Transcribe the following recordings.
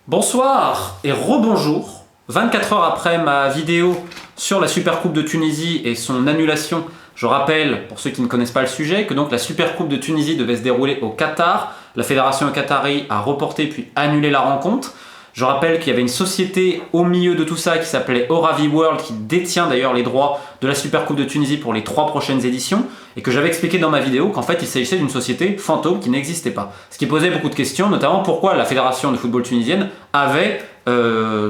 Bonsoir et rebonjour. 24 heures après ma vidéo sur la Supercoupe de Tunisie et son annulation, je rappelle, pour ceux qui ne connaissent pas le sujet, que donc la Supercoupe de Tunisie devait se dérouler au Qatar. La fédération qatari a reporté puis annulé la rencontre. Je rappelle qu'il y avait une société au milieu de tout ça qui s'appelait Oravi World, qui détient d'ailleurs les droits de la Supercoupe de Tunisie pour les 3 prochaines éditions, et que j'avais expliqué dans ma vidéo qu'en fait il s'agissait d'une société fantôme qui n'existait pas. Ce qui posait beaucoup de questions, notamment pourquoi la fédération de football tunisienne avait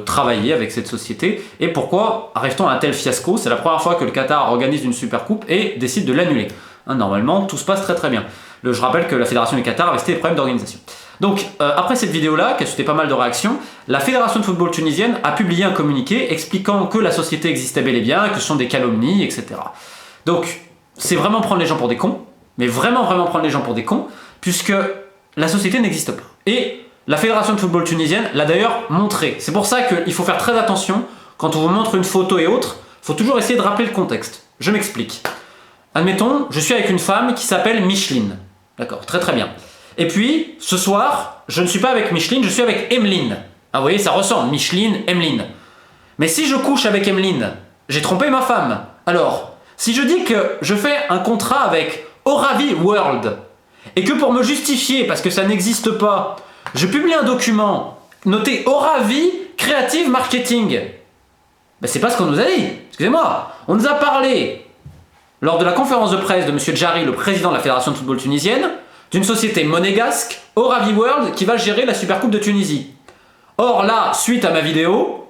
travaillé avec cette société, et pourquoi arrive-t-on à un tel fiasco. C'est la première fois que le Qatar organise une Supercoupe et décide de l'annuler. Normalement, tout se passe très très bien. Je rappelle que la fédération du Qatar avait des problèmes d'organisation. Donc, après cette vidéo-là, qui a suscité pas mal de réactions, la fédération de football tunisienne a publié un communiqué expliquant que la société existait bel et bien, que ce sont des calomnies, etc. Donc, c'est vraiment prendre les gens pour des cons, mais vraiment prendre les gens pour des cons, puisque la société n'existe pas. Et la fédération de football tunisienne l'a d'ailleurs montré. C'est pour ça qu'il faut faire très attention, quand on vous montre une photo et autres, il faut toujours essayer de rappeler le contexte. Je m'explique. Admettons, je suis avec une femme qui s'appelle Micheline. D'accord, très très bien. Et puis, ce soir, je ne suis pas avec Micheline, je suis avec Emeline. Ah, vous voyez, ça ressemble, Micheline, Emeline. Mais si je couche avec Emeline, j'ai trompé ma femme. Alors, si je dis que je fais un contrat avec Oravi World, et que pour me justifier, parce que ça n'existe pas, je publie un document noté Oravi Creative Marketing, ben c'est pas ce qu'on nous a dit. Excusez-moi, on nous a parlé, lors de la conférence de presse de M. Djari, le président de la Fédération de football tunisienne, d'une société monégasque, Oravi World, qui va gérer la Supercoupe de Tunisie. Or là, suite à ma vidéo,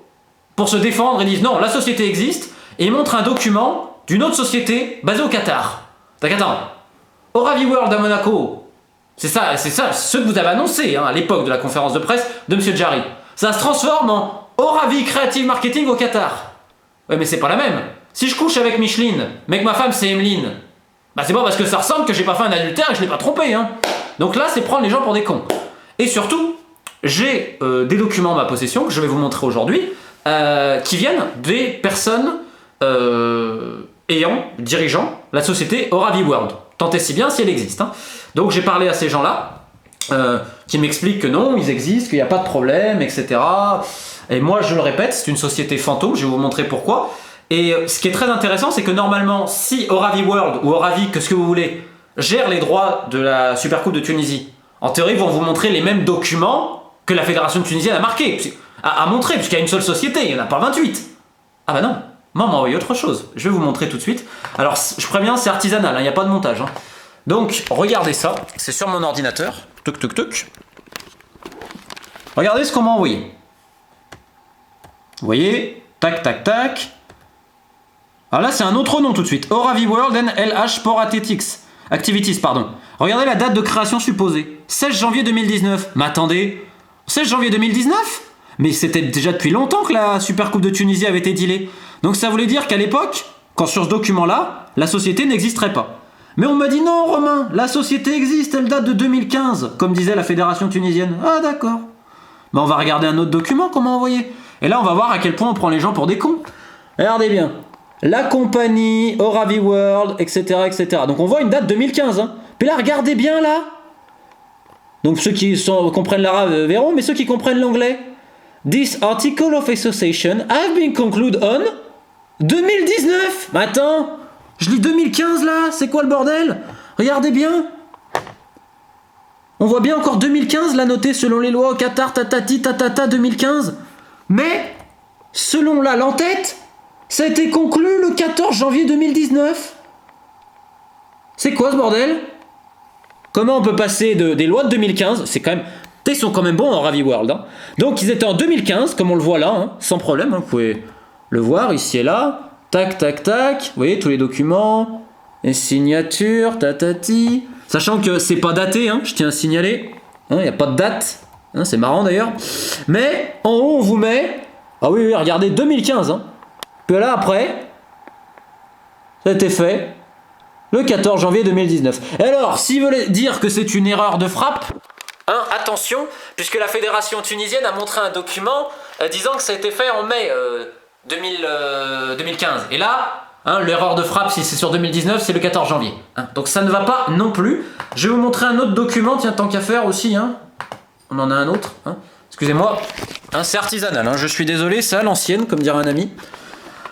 pour se défendre, ils disent non, la société existe, et ils montrent un document d'une autre société basée au Qatar. Donc attends, Oravi World à Monaco, c'est ça, ce que vous avez annoncé à l'époque de la conférence de presse de M. Djari. Ça se transforme en Oravi Creative Marketing au Qatar. Ouais, mais c'est pas la même. Si je couche avec Micheline, mais que ma femme c'est Emeline, bah c'est pas parce que ça ressemble que j'ai pas fait un adultère et que je l'ai pas trompé. Donc là, c'est prendre les gens pour des cons. Et surtout, j'ai des documents en ma possession que je vais vous montrer aujourd'hui qui viennent des personnes dirigeant la société Oravi World. Tant et si bien si elle existe. Donc j'ai parlé à ces gens-là qui m'expliquent que non, ils existent, qu'il n'y a pas de problème, etc. Et moi, je le répète, c'est une société fantôme, je vais vous montrer pourquoi. Et ce qui est très intéressant, c'est que normalement, si Oravi World ou Oravi, que ce que vous voulez, gère les droits de la Supercoupe de Tunisie, en théorie, ils vont vous montrer les mêmes documents que la Fédération tunisienne a montré, puisqu'il y a une seule société, il n'y en a pas 28. Ah bah non, moi, on m'a envoyé autre chose. Je vais vous montrer tout de suite. Alors, je préviens, c'est artisanal, il n'y a pas de montage. Donc, regardez ça, c'est sur mon ordinateur. Tuc, tuc, tuc. Regardez ce qu'on m'a envoyé. Vous voyez, tac, tac, tac. Alors là, c'est un autre nom tout de suite. Oravi World and LH Sport Activities, pardon. Regardez la date de création supposée. 16 janvier 2019. Mais attendez, 16 janvier 2019 ? Mais c'était déjà depuis longtemps que la Supercoupe de Tunisie avait été dealée. Donc ça voulait dire qu'à l'époque, quand sur ce document-là, la société n'existerait pas. Mais on m'a dit non, Romain, la société existe, elle date de 2015, comme disait la fédération tunisienne. Ah d'accord. Ben, on va regarder un autre document qu'on m'a envoyé. Et là, on va voir à quel point on prend les gens pour des cons. Regardez bien. La compagnie, Oravi World, etc., etc. Donc on voit une date 2015. Puis là, regardez bien là. Donc ceux qui comprennent l'arabe verront, mais ceux qui comprennent l'anglais. This article of association have been concluded on 2019. Mais attends, je lis 2015 là, c'est quoi le bordel? Regardez bien. On voit bien encore 2015 là noté selon les lois au Qatar, tatati, tatata, 2015. Mais, selon là l'entête, ça a été conclu le 14 janvier 2019. C'est quoi ce bordel? Comment on peut passer des lois de 2015? C'est quand même... Ils sont quand même bons en Oravi World. Donc ils étaient en 2015, comme on le voit là, sans problème. Vous pouvez le voir ici et là. Tac, tac, tac. Vous voyez tous les documents. Les signatures, tatati. Sachant que c'est pas daté, je tiens à signaler. Il n'y a pas de date. C'est marrant d'ailleurs. Mais en haut, on vous met... Ah oui, regardez, 2015. Puis là, après, ça a été fait le 14 janvier 2019. Et alors, s'ils veulent dire que c'est une erreur de frappe, attention, puisque la fédération tunisienne a montré un document disant que ça a été fait en mai 2015. Et là, l'erreur de frappe, si c'est sur 2019, c'est le 14 janvier. Donc ça ne va pas non plus. Je vais vous montrer un autre document, tiens, tant qu'à faire aussi. On en a un autre. Excusez-moi, hein, c'est artisanal, hein, je suis désolé, c'est à l'ancienne, comme dirait un ami.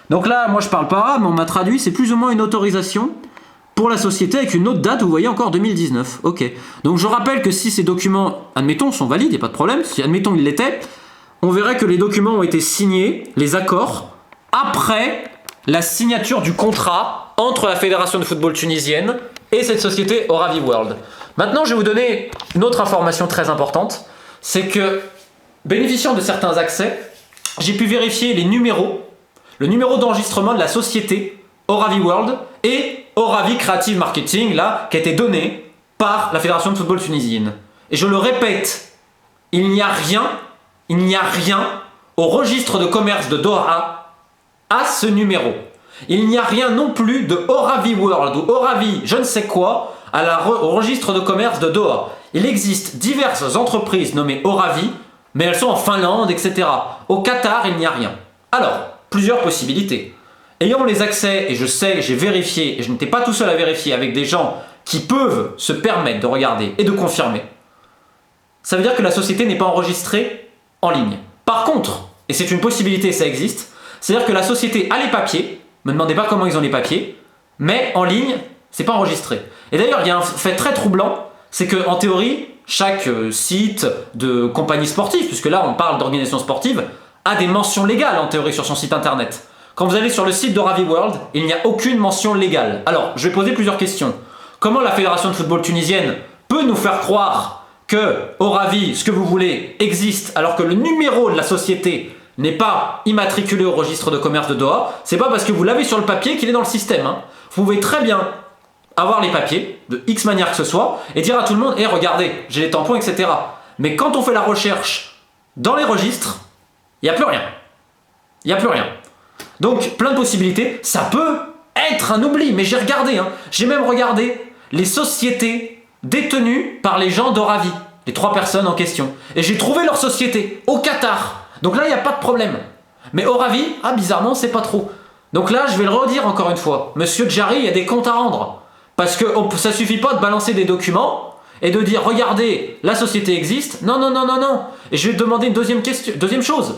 Donc là, moi je parle pas arabe, mais on m'a traduit, c'est plus ou moins une autorisation pour la société avec une autre date, vous voyez encore 2019. Ok. Donc je rappelle que si ces documents, admettons, sont valides, il n'y a pas de problème, si admettons ils l'étaient, on verrait que les documents ont été signés, les accords, après la signature du contrat entre la Fédération de football tunisienne et cette société Oravi World. Maintenant, je vais vous donner une autre information très importante, c'est que, bénéficiant de certains accès, j'ai pu vérifier les numéros, le numéro d'enregistrement de la société Oravi World et Oravi Creative Marketing, là, qui a été donné par la Fédération de football tunisienne. Et je le répète, il n'y a rien au registre de commerce de Doha à ce numéro. Il n'y a rien non plus de Oravi World ou Oravi je ne sais quoi au registre de commerce de Doha. Il existe diverses entreprises nommées Oravi, mais elles sont en Finlande, etc. Au Qatar, il n'y a rien. Alors, plusieurs possibilités. Ayant les accès, et je sais, j'ai vérifié, et je n'étais pas tout seul à vérifier avec des gens qui peuvent se permettre de regarder et de confirmer, ça veut dire que la société n'est pas enregistrée en ligne. Par contre, et c'est une possibilité, ça existe, c'est-à-dire que la société a les papiers, me demandez pas comment ils ont les papiers, mais en ligne, c'est pas enregistré. Et d'ailleurs, il y a un fait très troublant, c'est que en théorie, chaque site de compagnie sportive, puisque là on parle d'organisation sportive, a des mentions légales en théorie sur son site internet. Quand vous allez sur le site d'Oravi World, il n'y a aucune mention légale. Alors, je vais poser plusieurs questions. Comment la Fédération de football tunisienne peut nous faire croire que Oravi, ce que vous voulez, existe alors que le numéro de la société n'est pas immatriculé au registre de commerce de Doha? C'est pas parce que vous l'avez sur le papier qu'il est dans le système. Hein. Vous pouvez très bien avoir les papiers, de X manière que ce soit, et dire à tout le monde, hey, regardez, j'ai les tampons, etc. Mais quand on fait la recherche dans les registres, il n'y a plus rien. Il n'y a plus rien. Donc, plein de possibilités. Ça peut être un oubli, mais j'ai regardé. Hein. J'ai même regardé les sociétés détenues par les gens d'Oravi, les 3 personnes en question. Et j'ai trouvé leur société au Qatar. Donc là, il n'y a pas de problème. Mais Oravi, bizarrement, c'est pas trop. Donc là, je vais le redire encore une fois. Monsieur Djari, il y a des comptes à rendre. Parce que ça suffit pas de balancer des documents et de dire, regardez, la société existe. Non, non, non, non, non. Et je vais demander une deuxième chose.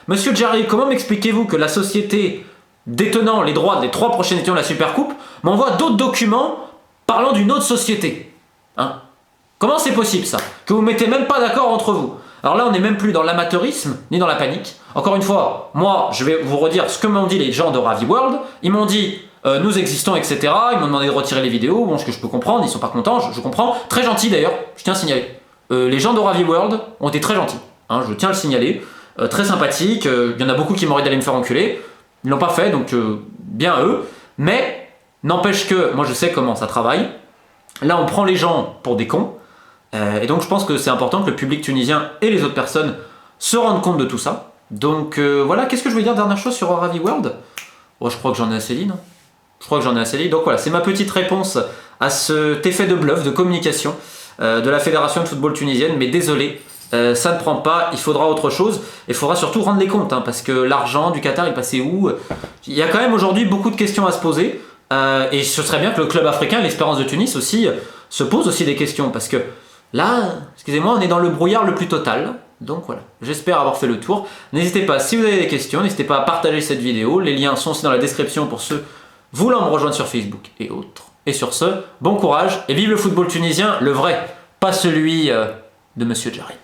Monsieur Djari, comment m'expliquez-vous que la société détenant les droits des 3 prochaines éditions de la Supercoupe m'envoie d'autres documents parlant d'une autre société? Hein? Comment c'est possible ça? Que vous ne mettez même pas d'accord entre vous? Alors là, on n'est même plus dans l'amateurisme, ni dans la panique. Encore une fois, moi, je vais vous redire ce que m'ont dit les gens de Oravi World. Ils m'ont dit, nous existons, etc. Ils m'ont demandé de retirer les vidéos, bon, ce que je peux comprendre, ils sont pas contents, je comprends. Très gentil d'ailleurs, je tiens à signaler. Les gens d'Oravi World ont été très gentils, hein, je tiens à le signaler. Très sympathiques, il y en a beaucoup qui m'auraient d'aller me faire enculer. Ils l'ont pas fait, donc bien eux. Mais, n'empêche que, moi je sais comment ça travaille. Là, on prend les gens pour des cons. Et donc je pense que c'est important que le public tunisien et les autres personnes se rendent compte de tout ça. Donc voilà, qu'est-ce que je voulais dire dernière chose sur Oravi World? Je crois que j'en ai assez dit, non? Je crois que j'en ai assez dit. Donc voilà, c'est ma petite réponse à cet effet de bluff, de communication de la Fédération de football tunisienne. Mais désolé, ça ne prend pas, il faudra autre chose. Il faudra surtout rendre les comptes, hein, parce que l'argent du Qatar est passé où? Il y a quand même aujourd'hui beaucoup de questions à se poser. Et ce serait bien que le club africain, l'Espérance de Tunis aussi, se pose aussi des questions. Parce que là, excusez-moi, on est dans le brouillard le plus total. Donc voilà, j'espère avoir fait le tour. N'hésitez pas, si vous avez des questions, n'hésitez pas à partager cette vidéo. Les liens sont aussi dans la description pour ceux voulant me rejoindre sur Facebook et autres. Et sur ce, bon courage et vive le football tunisien, le vrai, pas celui de Monsieur Djari.